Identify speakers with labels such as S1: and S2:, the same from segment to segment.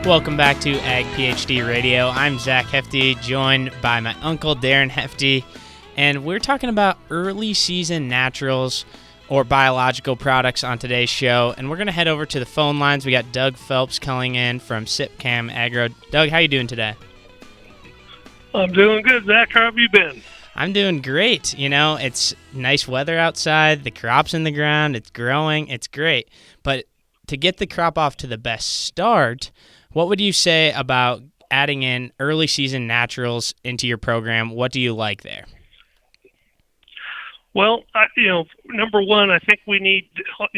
S1: Welcome back to AgPhD Radio. I'm Zach Hefty, joined by my uncle Darren Hefty, and we're talking about early season naturals or biological products on today's show. And we're going to head over to the phone lines. We got Doug Phelps calling in from Sipcam Agro. Doug, how you doing today?
S2: I'm doing good, Zach. How have you been?
S1: I'm doing great. You know, it's nice weather outside. The crop's in the ground. It's growing. It's great. But to get the crop off to the best start, what would you say about adding in early season naturals into your program? What do you like there?
S2: Well, number one, I think we need,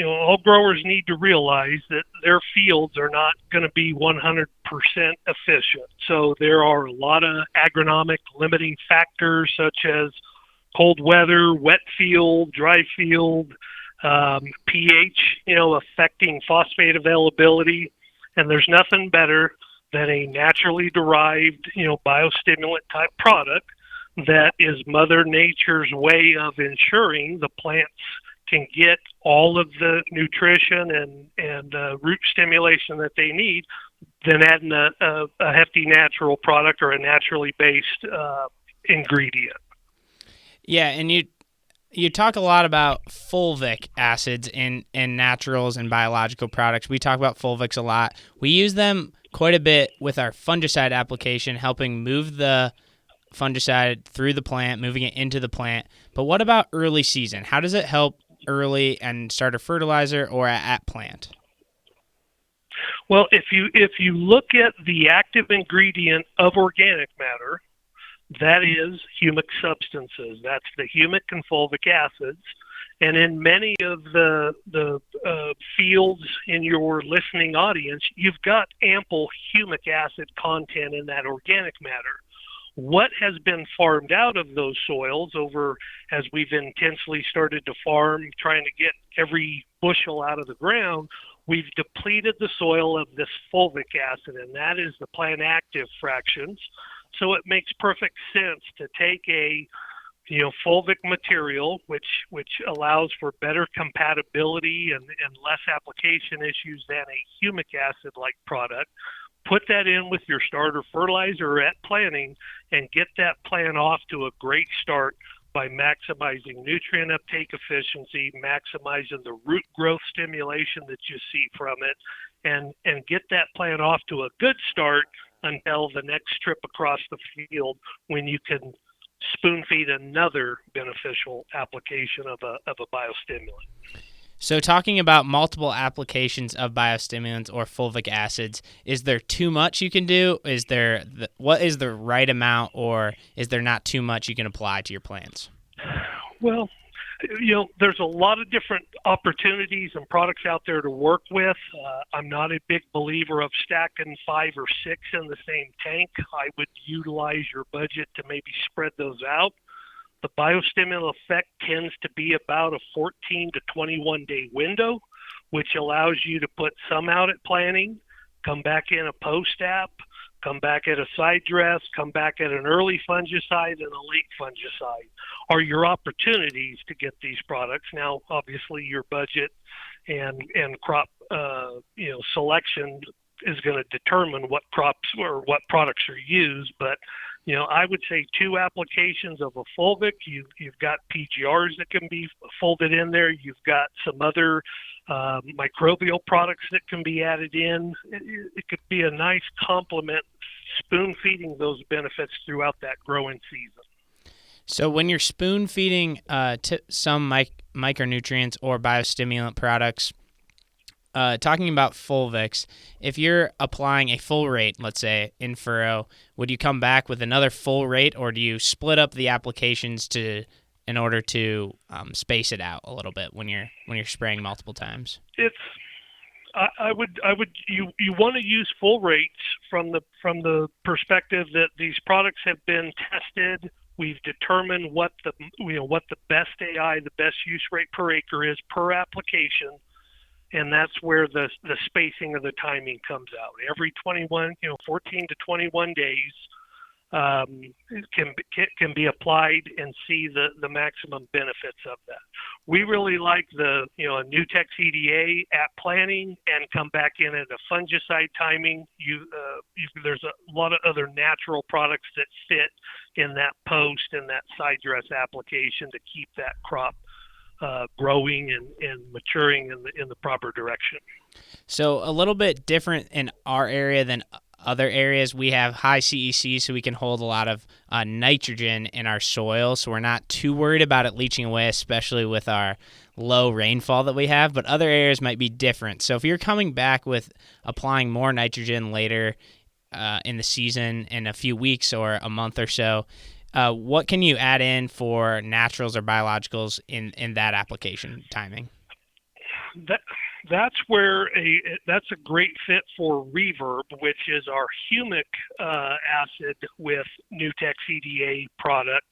S2: all growers need to realize that their fields are not going to be 100% efficient. So there are a lot of agronomic limiting factors such as cold weather, wet field, dry field, pH, affecting phosphate availability. And there's nothing better than a naturally derived, biostimulant type product that is Mother Nature's way of ensuring the plants can get all of the nutrition and root stimulation that they need, than adding a hefty natural product or a naturally based ingredient.
S1: Yeah, and you talk a lot about fulvic acids in naturals and biological products. We talk about fulvics a lot. We use them quite a bit with our fungicide application, helping move the fungicide through the plant, moving it into the plant. But what about early season? How does it help early and start a fertilizer or at plant?
S2: Well, if you look at the active ingredient of organic matter, that is humic substances. That's the humic and fulvic acids. And in many of the fields in your listening audience, you've got ample humic acid content in that organic matter. What has been farmed out of those soils over, as we've intensely started to farm, trying to get every bushel out of the ground, we've depleted the soil of this fulvic acid, and that is the plant active fractions. So it makes perfect sense to take a fulvic material, which allows for better compatibility and less application issues than a humic acid-like product, put that in with your starter fertilizer at planting, and get that plant off to a great start by maximizing nutrient uptake efficiency, maximizing the root growth stimulation that you see from it, and get that plant off to a good start until the next trip across the field when you can spoon feed another beneficial application of a biostimulant.
S1: So talking about multiple applications of biostimulants or fulvic acids, is there too much you can do? What is the right amount, or is there not too much you can apply to your plants?
S2: Well, there's a lot of different opportunities and products out there to work with. I'm not a big believer of stacking 5 or 6 in the same tank. I would utilize your budget to maybe spread those out. The biostimulant effect tends to be about a 14 to 21 day window, which allows you to put some out at planting, come back in a post-app, come back at a side dress, come back at an early fungicide and a late fungicide are your opportunities to get these products. Now, obviously, your budget and crop selection is going to determine what crops or what products are used, but I would say 2 applications of a fulvic. You've got PGRs that can be folded in there. You've got some other microbial products that can be added in. It could be a nice complement, spoon feeding those benefits throughout that growing season.
S1: So when you're spoon feeding some micronutrients or biostimulant products, talking about fulvics, if you're applying a full rate, let's say in furrow, would you come back with another full rate, or do you split up the applications in order to space it out a little bit when you're spraying multiple times?
S2: You want to use full rates from the perspective that these products have been tested. We've determined what the best AI, the best use rate per acre is per application. And that's where the spacing of the timing comes out. Every 14 to 21 days, can be applied and see the maximum benefits of that. We really like the a Nutex EDA at planting and come back in at a fungicide timing. There's a lot of other natural products that fit in that post and that side dress application to keep that crop growing and maturing in the proper direction.
S1: So a little bit different in our area than other areas. We have high CEC, so we can hold a lot of nitrogen in our soil, so we're not too worried about it leaching away, especially with our low rainfall that we have. But other areas might be different. So if you're coming back with applying more nitrogen later in the season, in a few weeks or a month or so, what can you add in for naturals or biologicals in that application timing?
S2: That's a great fit for Reverb, which is our humic acid with Nutex EDA product.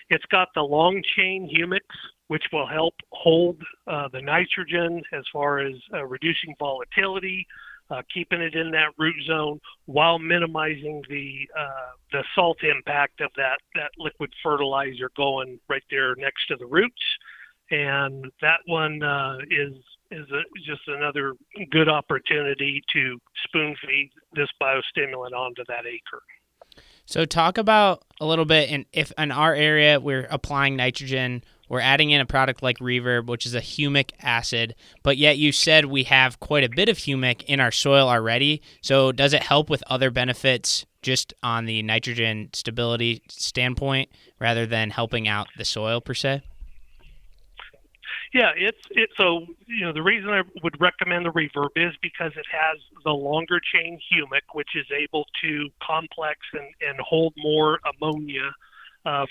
S2: It's got the long chain humics, which will help hold the nitrogen as far as reducing volatility, keeping it in that root zone while minimizing the salt impact of that liquid fertilizer going right there next to the roots. And that one is just another good opportunity to spoon feed this biostimulant onto that acre.
S1: So talk about a little bit, and if in our area we're applying nitrogen, we're adding in a product like Reverb, which is a humic acid, but yet you said we have quite a bit of humic in our soil already. So does it help with other benefits just on the nitrogen stability standpoint rather than helping out the soil per se?
S2: Yeah, so the reason I would recommend the Reverb is because it has the longer chain humic, which is able to complex and hold more ammonia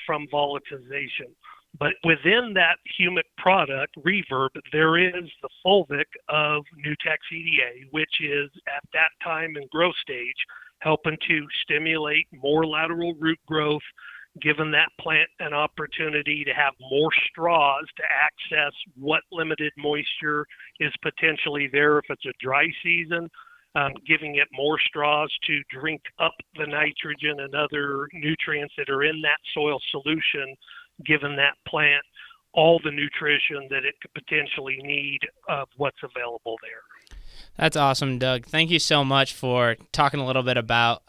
S2: from volatilization. But within that humic product, Reverb, there is the fulvic of Nutex EDA, which is at that time in growth stage helping to stimulate more lateral root growth, giving that plant an opportunity to have more straws to access what limited moisture is potentially there if it's a dry season, giving it more straws to drink up the nitrogen and other nutrients that are in that soil solution, giving that plant all the nutrition that it could potentially need of what's available there.
S1: That's awesome, Doug. Thank you so much for talking a little bit about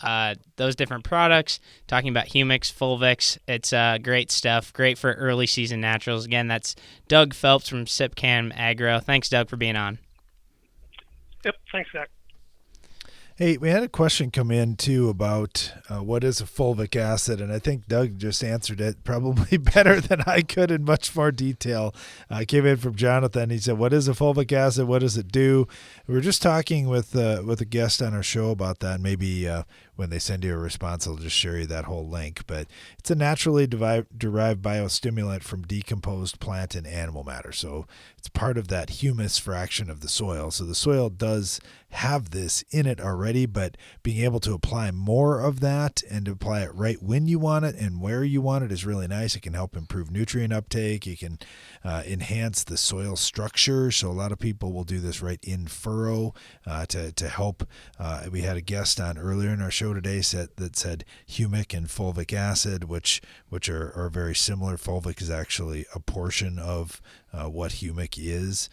S1: those different products, talking about humics, fulvics. It's great stuff, great for early season naturals. Again, that's Doug Phelps from Sipcam Agro. Thanks, Doug, for being on.
S2: Yep, thanks, Zach.
S3: Hey, we had a question come in, too, about what is a fulvic acid, and I think Doug just answered it probably better than I could in much more detail. Came in from Jonathan. He said, what is a fulvic acid? What does it do? We were just talking with a guest on our show about that. Maybe when they send you a response, I'll just share you that whole link. But it's a naturally derived biostimulant from decomposed plant and animal matter. So it's part of that humus fraction of the soil. So the soil does have this in it already, but being able to apply more of that and to apply it right when you want it and where you want it is really nice. It can help improve nutrient uptake. You can enhance the soil structure. So a lot of people will do this right in furrow to help. We had a guest on earlier in our show today that said humic and fulvic acid, which are very similar. Fulvic is actually a portion of what humic is.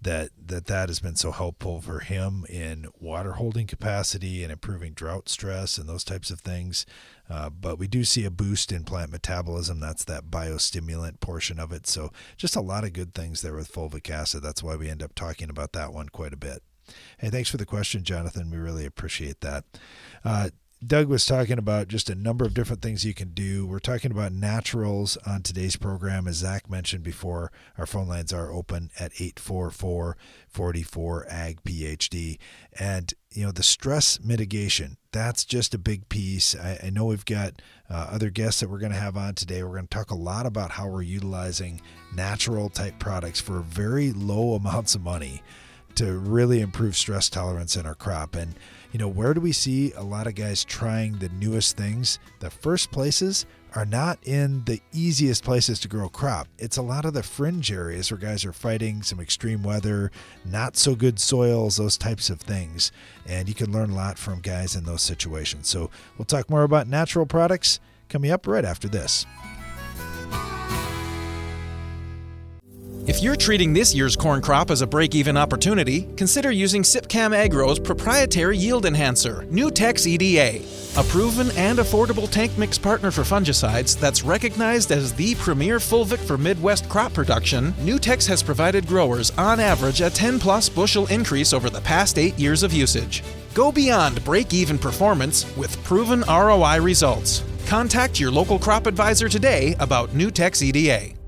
S3: That has been so helpful for him in water holding capacity and improving drought stress and those types of things. But we do see a boost in plant metabolism. That's that biostimulant portion of it. So just a lot of good things there with fulvic acid. That's why we end up talking about that one quite a bit. Hey, thanks for the question, Jonathan. We really appreciate that. Doug was talking about just a number of different things you can do. We're talking about naturals on today's program. As Zach mentioned before, our phone lines are open at 844-44-AgPhD. And, the stress mitigation, that's just a big piece. I know we've got other guests that we're going to have on today. We're going to talk a lot about how we're utilizing natural type products for very low amounts of money to really improve stress tolerance in our crop. And where do we see a lot of guys trying the newest things? The first places are not in the easiest places to grow crop. It's a lot of the fringe areas where guys are fighting some extreme weather, not so good soils, those types of things. And you can learn a lot from guys in those situations. So we'll talk more about natural products coming up right after this.
S4: If you're treating this year's corn crop as a break-even opportunity, consider using Sipcam Agro's proprietary yield enhancer, Nutex EDA, a proven and affordable tank mix partner for fungicides that's recognized as the premier fulvic for Midwest crop production. Nutex has provided growers, on average, a 10-plus bushel increase over the past 8 years of usage. Go beyond break-even performance with proven ROI results. Contact your local crop advisor today about Nutex EDA.